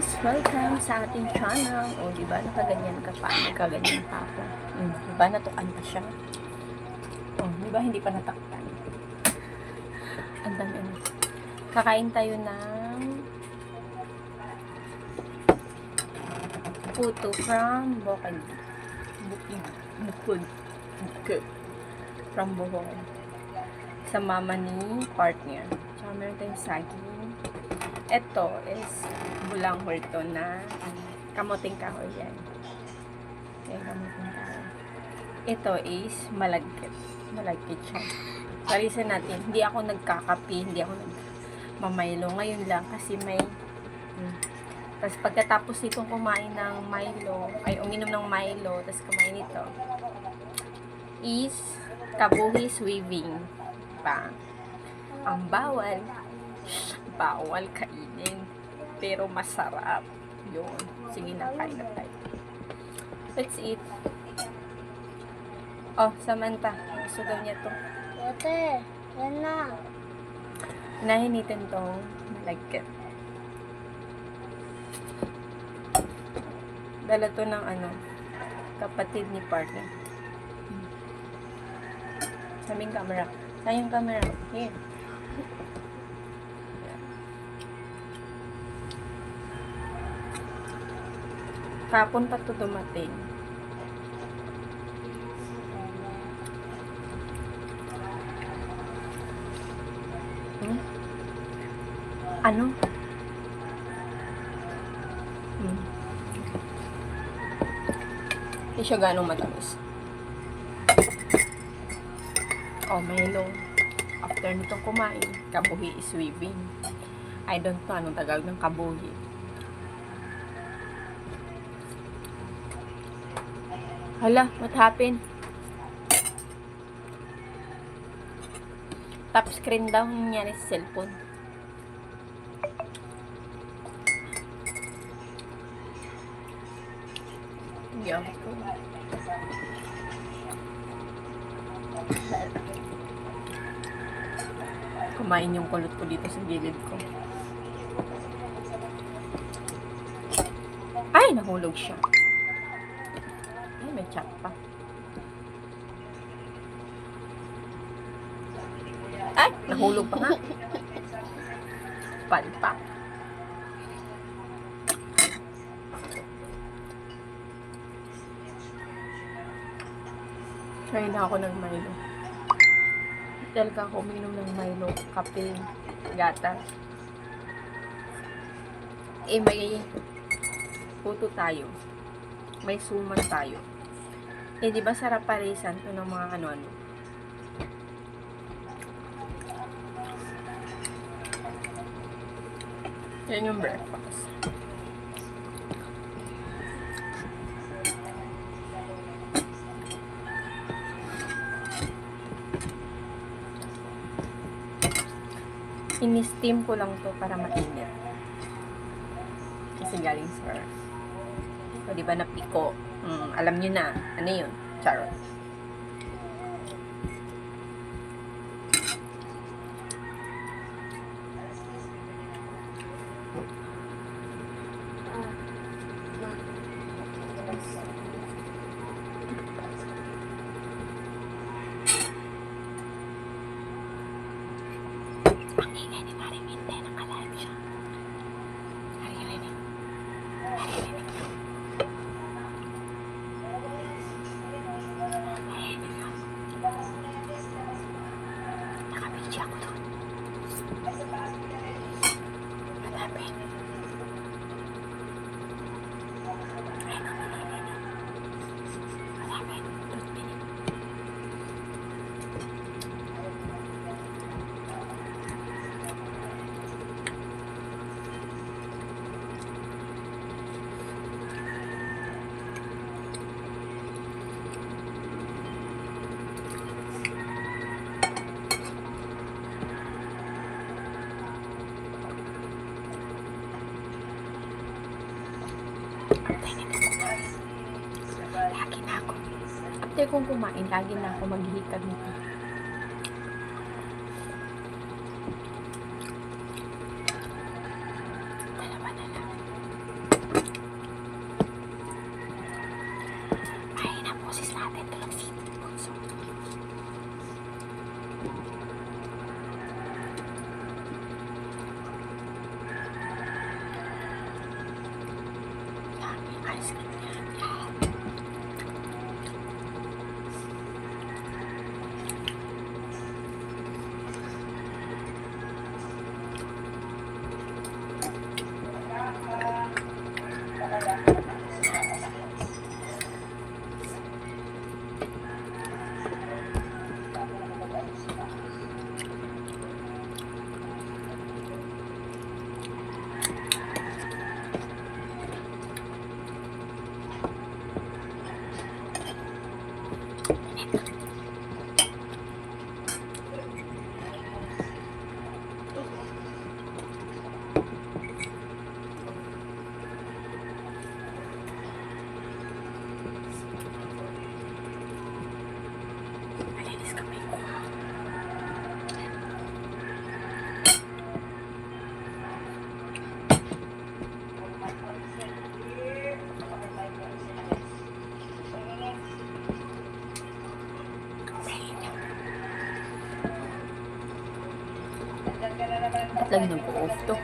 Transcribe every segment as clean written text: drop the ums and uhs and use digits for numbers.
guys! Welcome sa ating channel. O, diba? Nakaganyan ka pa. Nakaganyan pa ako. Diba? Natukan pa siya. O, diba? Hindi pa natakpan. Ang dami. Kakain tayo ng puto from Bukid. From Bohol. Sa mama ni partner. Tsaka meron tayong saging. Ito is bulang horto na kamuting kahoy yan. Yan, kamuting kahoy. Ito is malagkit. Malagkit siya. Palisan natin. Hindi ako nagkakape. Hindi ako nagmamaylo. Ngayon lang kasi may tapos pagkatapos itong kumain ng Milo, ay uminom ng Milo, tapos kumain ito, is kabuhis weaving pa. Ang bawal kainin, pero masarap yun. Sige na, kain na tayo. Let's eat. Oh, Samantha, gusto daw niya to. Ate, yan na. Nahinitin tong malagkit. Dala to ng kapatid ni partner. Saming camera. Sayang camera. Here. Kapon pa to dumating. Ano? Hindi siya ganong matamis. Oh, Milo. After nitong kumain, kabuhi is weaving. I don't know anong Tagalog ng kabuhi. Hala, what happened? Top screen daw nangyari sa cellphone. Yeah. Kumain yung kulot ko dito sa gilid ko. Ay, nahulog siya. Ay, may chat pa. Ay, nahulog pa nga. Palpak. Try na ako ng Milo. Dahil ka ako uminom ng Milo, kape, gatas. Eh, may puto tayo. May suman tayo. Eh, di ba sarap parisan to ng mga ano-ano? Yan yung breakfast. Ini-steam ko lang to para mainit. Kasi galing sa o, diba napiko? Alam nyo na. Ano yun? Charot. Ang ingay ni Maring Inte, nakalive siya. Naririnig. Naririnig niyo. Naririnig niyo. Nakabidyo ako doon. Hanapin. Ay, no. Hanapin. Lagi na ako. After kong kumain, lagi na ako maghihikab nito. Dalawa na lang. Malinis kamay ko. Ba't lagi nag-off to?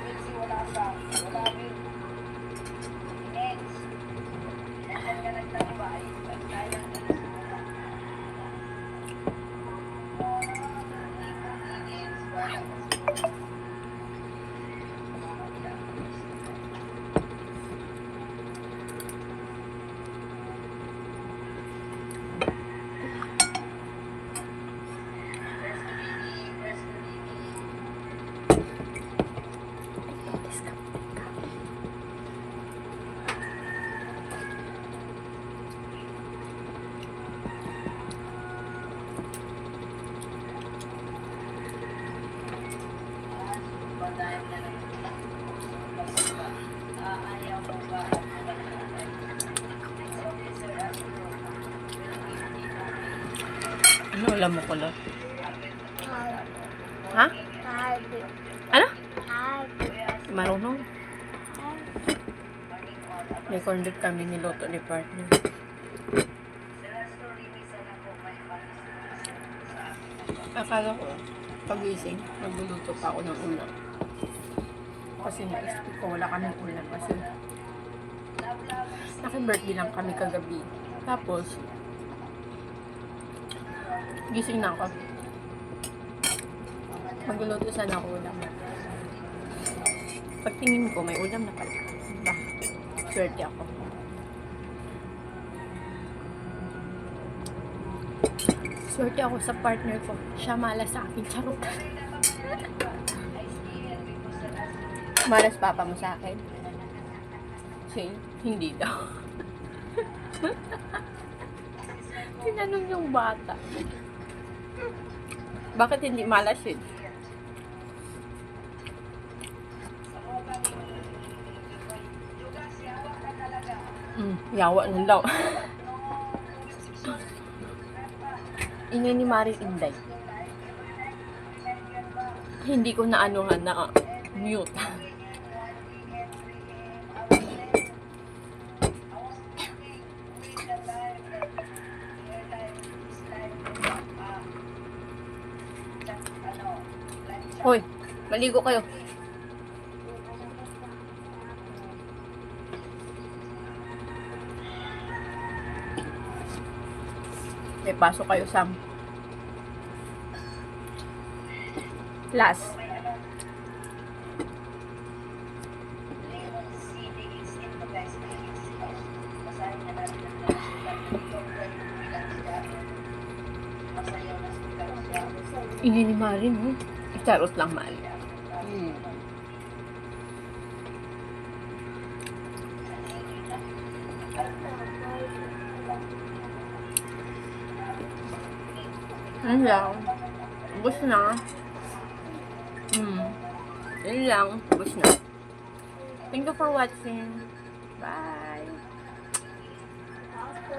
Ano ulam mo, Kulot? Ha? Hardy. Ano? Hardy. Marunong. May corned beef kami niluto ni partner. Akala ko, pagising, magluluto pa ako ng ulam. Kasi naisip ko, wala kaming ulam. Kasi naki-birthday lang kami kagabi. Tapos, gising na ako. Magluluto sana ako ulam. Pagtingin ko, may ulam na pala. Diba? Swerte ako. Swerte ako sa partner ko. Siya malas sa akin. Charot. Malas papa mo sa akin? Say, hindi daw. Tinanong yung bata. Bakit hindi malas yun? Yawa nun daw. Ingay ni Maring Inday. Hindi ko na anuhan na mute. Hoy, maligo kayo. May pasok kayo, Sam. Last. Ininima rin, oh. Charot lang, mahal. Yun lang. Ubus na. Yun lang. Ubus na. Thank you for watching. Bye. Ako.